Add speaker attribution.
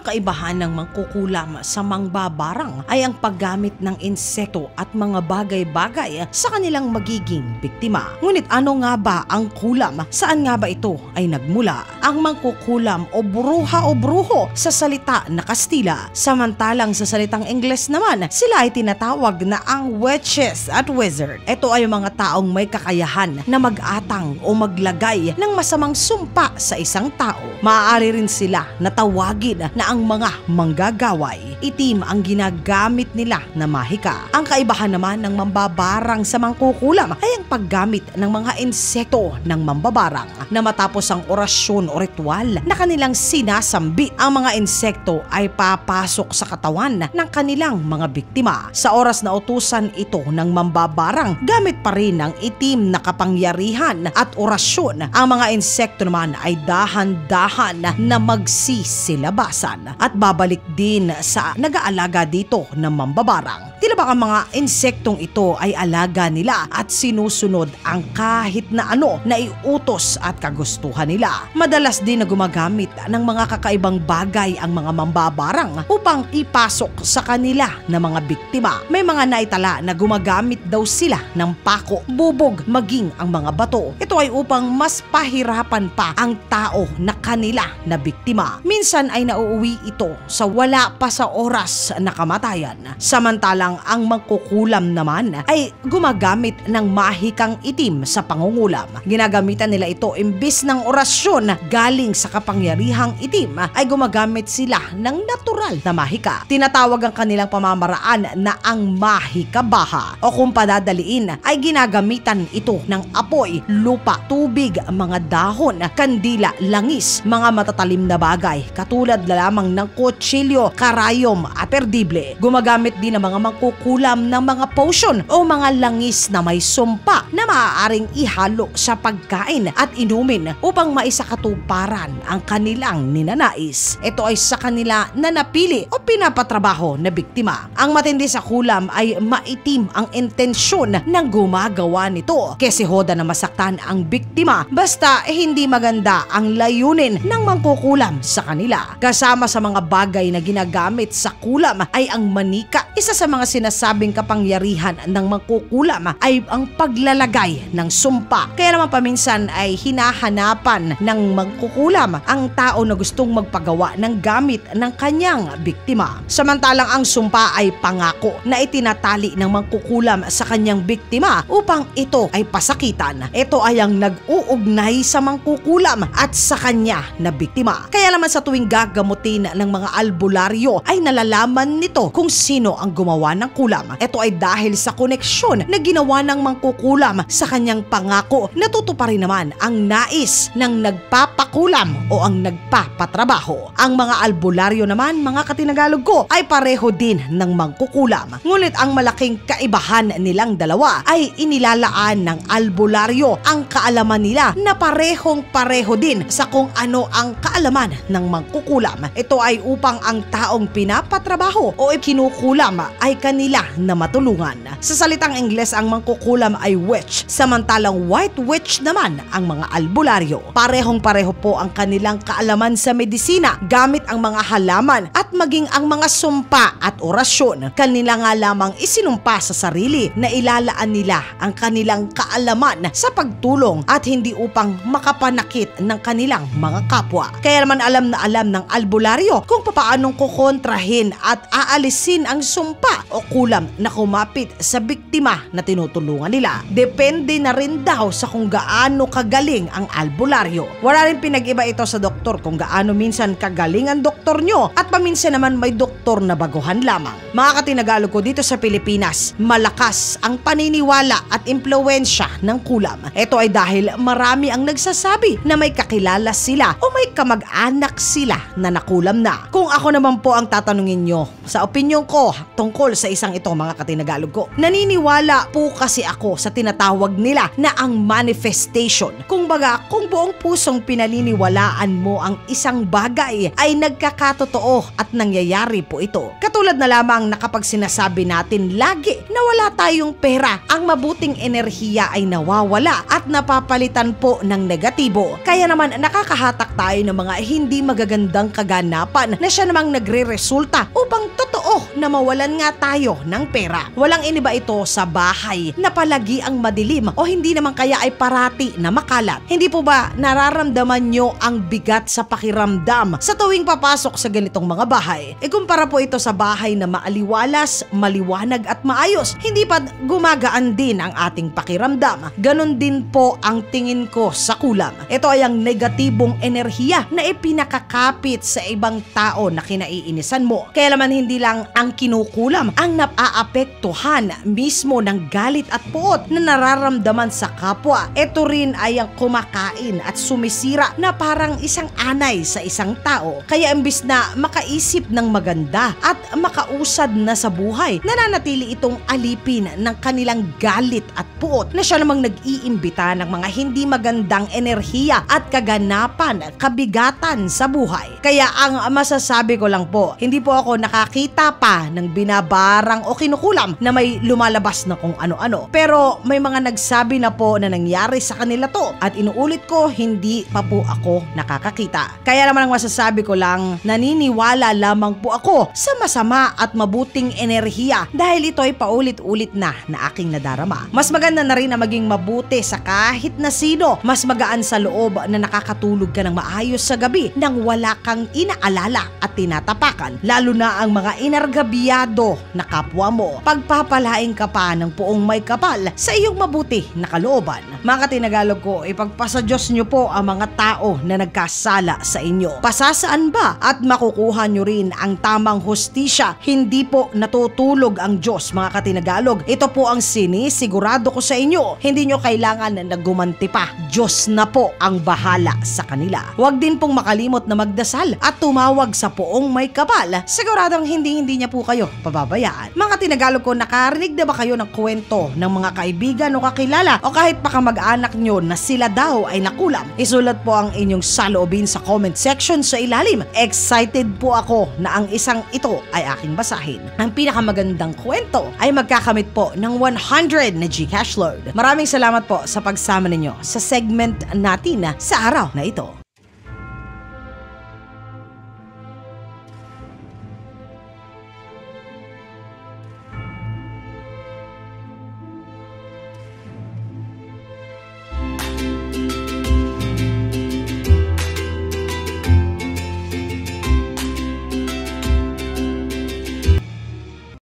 Speaker 1: kaibahan ng mangkukulam sa mangbabarang ay ang paggamit ng insekto at mga bagay-bagay sa kanilang magiging biktima. Ngunit ano nga ba ang kulam? Saan nga ba ito ay nagmula? Ang mangkukulam o bruha o bruho sa salita na Kastila, samantalang sa salitang Ingles naman, sila ay tinatawag na ang witches at wizard. Ito ay mga taong may kakayahan na mag-atang o maglagay ng masamang sumpa sa isang tao. Maaari rin sila na tawagin na ang mga manggagaway. Itim ang ginagamit nila na mahika. Ang kaibahan naman ng mambabarang sa mangkukulam ay ang paggamit ng mga insekto ng mambabarang na matapos ang orasyon o ritual na kanilang sinasambi, ang mga insekto ay papasok sa katawan ng kanilang mga biktima. Sa oras na utusan ito ng mambabarang, gamit pa rin ang itim na kapangyarihan at orasyon. Ang mga insekto naman ay dahan-dahan na magsisilabasan at babalik din sa nag-aalaga dito ng mambabarang. Tila ba ang mga insektong ito ay alaga nila at sinusunod ang kahit na ano na iutos at kagustuhan nila. Madalas din na gumagamit ng mga kakaibang bagay ang mga mambabarang upang ipasok sa kanila na mga biktima. May mga naitala na gumagamit daw sila ng pako, bubog, maging ang mga bato. Ito ay upang mas pahirapan pa ang tao na kanila na biktima. Minsan ay nauuwi ito sa wala pa sa oras na kamatayan. Samantalang ang mangkukulam naman ay gumagamit ng mahikang itim sa pangungulam. Ginagamitan nila ito imbis ng orasyon galing sa kapangyarihang itim, ay gumagamit sila ng natural na mahika. Tinatawag ang kanilang pamamaraan na ang mahikabaha, o kung padadaliin ay ginagamitan ito ng apoy, lupa, tubig, mga dahon, kandila, langis, mga matatalim na bagay katulad lamang ng kutsilyo, karayom at perdible. Gumagamit din ng mga mangkukulam ng mga potion o mga langis na may sumpa na maaaring ihalo sa pagkain at inumin upang maisakatuparan ang kanilang ninanais. Ito ay sa kanila na napili o pinapatrabaho na biktima. Ang matindi sa kulam ay maitim ang intensyon ng gumagawa nito, kasi hoda na masaktan ang biktima basta hindi maganda ang layunin ng mangkukulam sa kanila. Kasama sa mga bagay na ginagamit sa kulam ay ang manika. Isa sa mga sinasabing kapangyarihan ng mangkukulam ay ang paglalagay ng sumpa. Kaya naman paminsan ay hinahanapan ng mangkukulam ang tao na gustong magpagawa ng gamit ng kanyang biktima. Samantalang ang sumpa ay pangako na itinatali ng mangkukulam sa kanyang biktima upang ito ay pasakitan. Ito ay ang nag-uugnay sa mangkukulam at sa kanya na biktima. Kaya naman sa tuwing gagamutin ng mga albularyo ay nalalaman nito kung sino ang gumawa ng kulam. Ito ay dahil sa koneksyon na ginawa ng mangkukulam sa kanyang pangako. Natutuparin naman ang nais ng nagpapakulam o ang nagpapatrabaho. Ang mga albularyo naman, mga katinagalog ko, ay pareho din ng mangkukulam. Ngunit ang malaking kaibahan nilang dalawa ay inilalaan ng albularyo ang kaalaman nila na parehong-pareho din sa kung ano ang kaalaman ng mangkukulam. Ito ay upang ang taong pinapatrabaho o kinukulam ay kanila na matulungan. Sa salitang Ingles, ang mangkukulam ay witch, samantalang white witch naman ang mga albularyo. Parehong-pareho po ang kanilang kaalaman sa medisina gamit ang mga halaman at maging ang mga sumpa at orasyon. Kanila nga lamang isinumpa sa sarili na ilalaan nila ang kanilang kaalaman sa pagtulong at hindi upang makapanakit ng kanilang mga kapwa. Kaya naman alam na alam ng albularyo kung paanong kukontrahin at aalisin ang sumpa o kulam na kumapit sa biktima na tinutulungan nila. Depende na rin daw sa kung gaano kagaling ang albularyo. Wala rin pinag-iba ito sa doktor kung gaano minsan kagaling ang doktor nyo at paminsan naman may doktor na baguhan lamang. Mga katinagalog ko, dito sa Pilipinas, malakas ang paniniwala at impluwensya ng kulam. Ito ay dahil marami ang nagsasabi na may kakilala sila o may kamag-anak sila na nakulam na. Kung ako naman po ang tatanungin nyo, sa opinyon ko tungkol sa isang ito, mga katinagalog ko, naniniwala po kasi ako sa tinatawag nila na ang manifestation. Kung baga, kung buong pusong pinaniniwalaan mo ang isang bagay ay nagkakatotoo at at nangyayari po ito. Katulad na lamang na kapag sinasabi natin lagi na wala tayong pera, ang mabuting enerhiya ay nawawala at napapalitan po ng negatibo. Kaya naman nakakahatak tayo ng mga hindi magagandang kaganapan na siya namang nagre-resulta upang totoo na mawalan nga tayo ng pera. Walang iniba ito sa bahay na palagi ang madilim o hindi naman kaya ay parati na makalat. Hindi po ba nararamdaman nyo ang bigat sa pakiramdam sa tuwing papasok sa ganitong mga bahay? Ikumpara po ito sa bahay na maaliwalas, maliwanag at maayos. Hindi pa gumagaan din ang ating pakiramdam. Ganon din po ang tingin ko sa kulam. Ito ay ang negatibong enerhiya na ipinakakapit sa ibang tao na kinaiinisan mo. Kaya naman hindi lang ang kinukulam ang napaapektuhan mismo ng galit at puot na nararamdaman sa kapwa. Ito rin ay ang kumakain at sumisira na parang isang anay sa isang tao. Kaya imbis na makaisip ng maganda at makausad na sa buhay, nananatili itong alipin ng kanilang galit at puot na siya namang nag-iimbita ng mga hindi magandang enerhiya at kaganapan, kabigatan sa buhay. Kaya ang masasabi ko lang po, hindi po ako nakakita pa ng binabarang o kinukulam na may lumalabas na kung ano-ano. Pero may mga nagsabi na po na nangyari sa kanila to at inuulit ko, hindi pa po ako nakakakita. Kaya naman ang masasabi ko lang, naniniwala lamang po ako sa masama at mabuting enerhiya dahil ito ay paulit-ulit na aking nadarama. Mas maganda na rin na maging mabuti sa kahit na sino. Mas magaan sa loob na nakakatulog ka ng maayos sa gabi nang wala kang inaalala at tinatapakan. Lalo na ang mga inargabiyado na kapwa mo. Pagpapalain ka pa ng puong may kapal sa iyong mabuti na kalooban. Mga Katinagalog ko, ipagpasa Diyos niyo po ang mga tao na nagkasala sa inyo. Pasasaan ba at makukuha niyo rin ang tamang hustisya? Hindi po natutulog ang Diyos, mga Katinagalog. Ito po ang sinisigurado ko sa inyo. Hindi nyo kailangan na gumanti pa. Diyos na po ang bahala sa kanila. Huwag din pong makalimot na magdasal at tumawag sa poong may kapal. Siguradong hindi niya po kayo pababayaan. Mga Tinagalog ko, nakarinig na ba kayo ng kwento ng mga kaibigan o kakilala o kahit pa kamag-anak nyo na sila daw ay nakulam? Isulat po ang inyong saloobin sa comment section sa ilalim. Excited po ako na ang isang ito ay aking basahin. Ang pinakamagandang kwento ay magkakamit po ng 100 na GCash load. Maraming salamat po sa pagsama ninyo sa segment natin sa araw na ito.